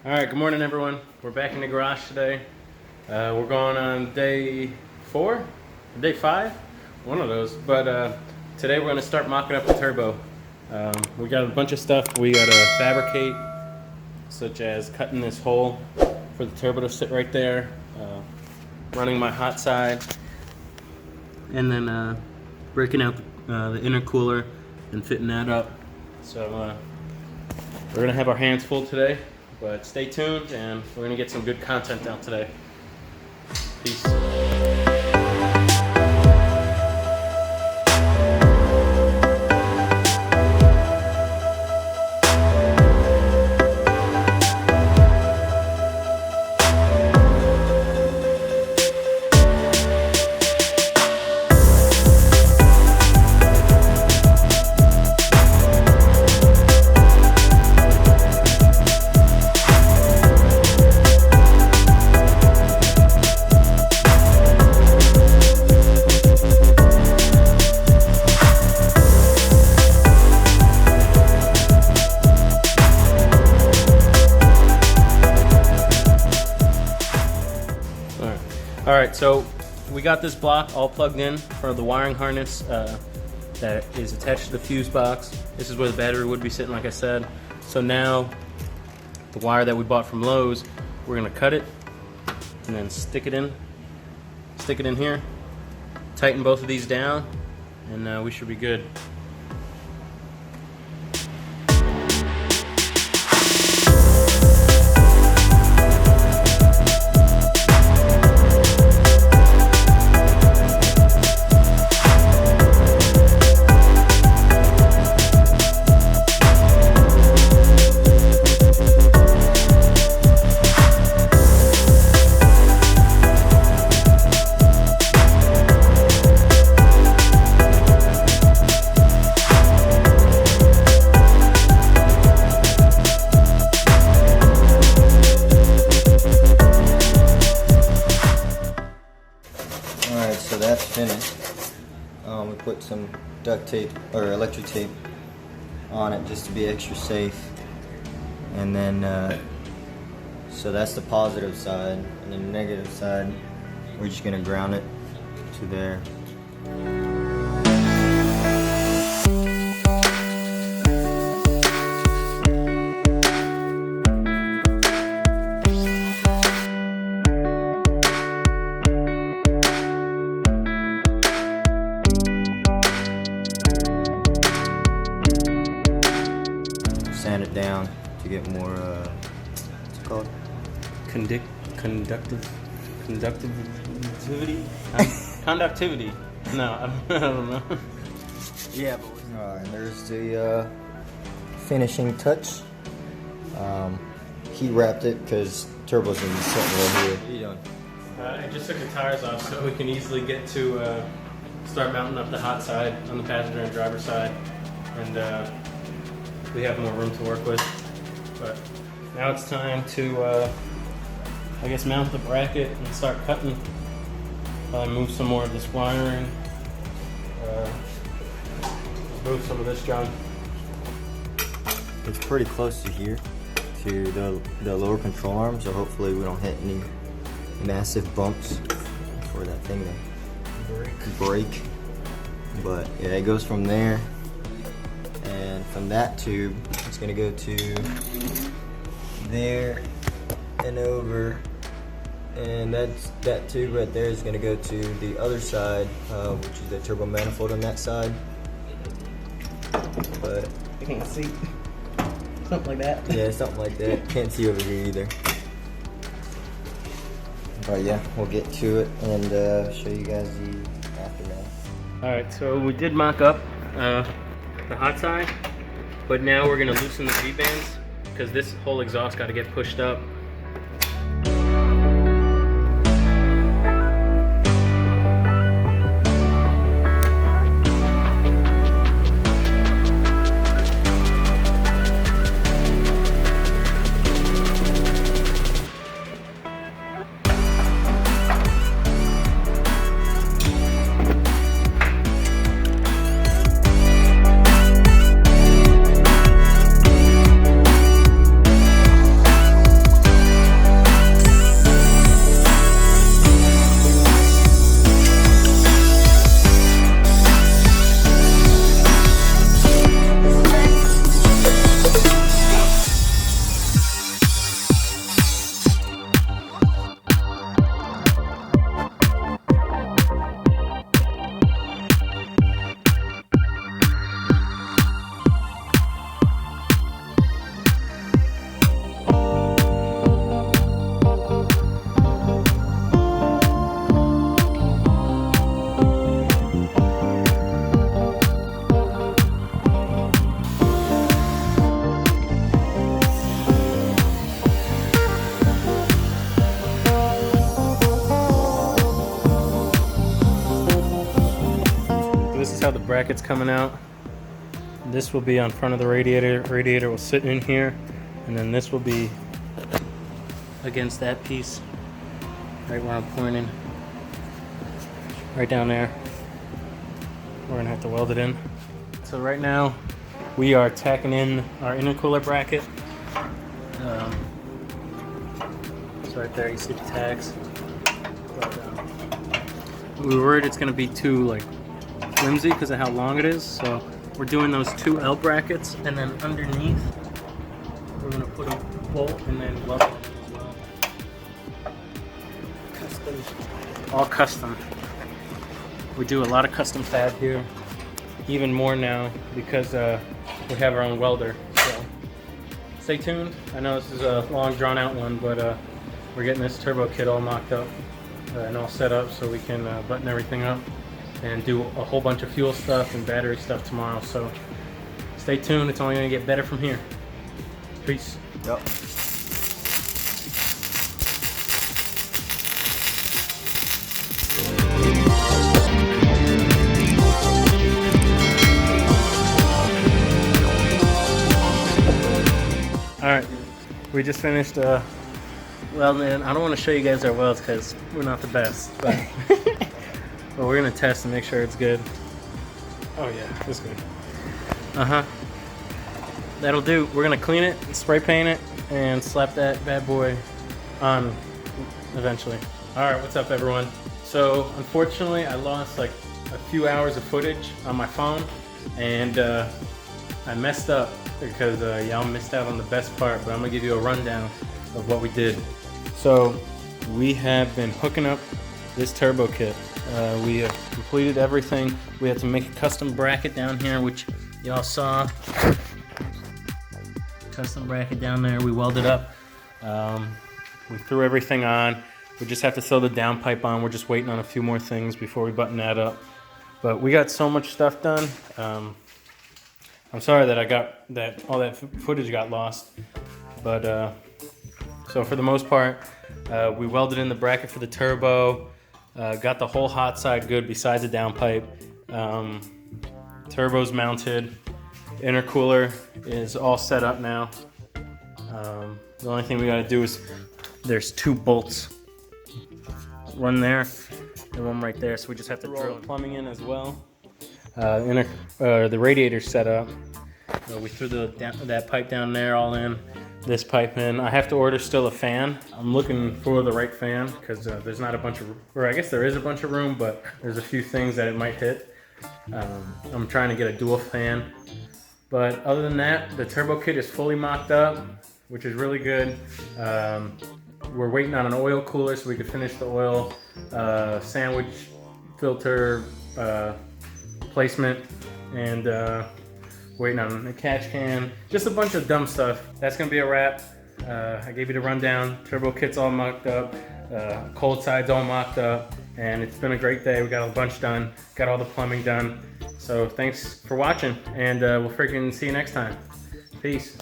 All right, good morning, everyone. We're back in the garage today. We're going on day 4, day 5, one of those. But today we're going to start mocking up the turbo. We got a bunch of stuff we got to fabricate, such as cutting this hole for the turbo to sit right there, running my hot side, and then breaking out the intercooler and fitting that up. So we're going to have our hands full today. But stay tuned, and we're going to get some good content out today. Peace. Alright, so we got this block all plugged in for the wiring harness that is attached to the fuse box. This is where the battery would be sitting, like I said. So now, the wire that we bought from Lowe's, we're going to cut it and then stick it in here, tighten both of these down, and we should be good. So that's finished. We put some duct tape or electric tape on it just to be extra safe. And then, so that's the positive side. And then the negative side, we're just gonna ground it to there. Sand it down to get more, what's it called? Conductivity. No, I don't know. Yeah, but alright, there's the finishing touch. He wrapped it because turbo's gonna be sitting right here. What are you doing? I just took the tires off so we can easily get to start mounting up the hot side on the passenger and driver side, and we have more room to work with. But now it's time to, I guess, mount the bracket and start cutting. Probably move some more of this wiring, move some of this junk. It's pretty close to here, to the lower control arm, so hopefully we don't hit any massive bumps for that thing to break. But yeah, it goes from there, and from that tube, it's gonna go to there and over, and that tube right there is gonna go to the other side, which is the turbo manifold on that side. But I can't see. Something like that. Yeah, something like that. Can't see over here either. But yeah, we'll get to it and show you guys the aftermath. Alright, so we did mock up the hot side, but now we're going to loosen the V-bands because this whole exhaust got to get pushed up. brackets coming out. This will be on front of the radiator. Radiator will sit in here, and then this will be against that piece, right where I'm pointing, right down there. We're gonna have to weld it in. So right now, we are tacking in our intercooler bracket. It's right there, you see the tags. But, we were worried it's gonna be too like flimsy because of how long it is, so we're doing those 2 L brackets, and then underneath we're gonna put a bolt and then weld it in as well. Custom, all custom. We do a lot of custom fab here, even more now because we have our own welder. So stay tuned. I know this is a long drawn out one, but we're getting this turbo kit all mocked up and all set up so we can button everything up and do a whole bunch of fuel stuff and battery stuff tomorrow. So stay tuned. It's only gonna get better from here. Peace. Yep. Alright, we just finished welding. I don't want to show you guys our welds because we're not the best, but, but we're going to test and make sure it's good. Oh yeah, it's good. That'll do. We're going to clean it, spray paint it, and slap that bad boy on eventually. Alright, what's up everyone? So unfortunately I lost like a few hours of footage on my phone, and I messed up because y'all missed out on the best part, but I'm gonna give you a rundown of what we did. So we have been hooking up this turbo kit. We have completed everything. We had to make a custom bracket down here, which y'all saw. Custom bracket down there, we welded up. We threw everything on. We just have to throw the downpipe on. We're just waiting on a few more things before we button that up. But we got so much stuff done. I'm sorry that all that footage got lost, but so for the most part, we welded in the bracket for the turbo, got the whole hot side good besides the downpipe. Turbo's mounted, intercooler is all set up now. The only thing we got to do is there's 2 bolts, one there and one right there, so we just have to drill plumbing in as well. The radiator's set up. We threw that pipe down there all in, this pipe in. I have to order still a fan. I'm looking for the right fan because there's not a bunch of, or I guess there is a bunch of room, but there's a few things that it might hit. I'm trying to get a dual fan. But other than that, the turbo kit is fully mocked up, which is really good. We're waiting on an oil cooler so we could finish the oil sandwich filter placement, and waiting on a catch can. Just a bunch of dumb stuff. That's gonna be a wrap. I gave you the rundown. Turbo kit's all mocked up. Cold side's all mocked up. And it's been a great day. We got a bunch done. Got all the plumbing done. So thanks for watching, and we'll freaking see you next time. Peace.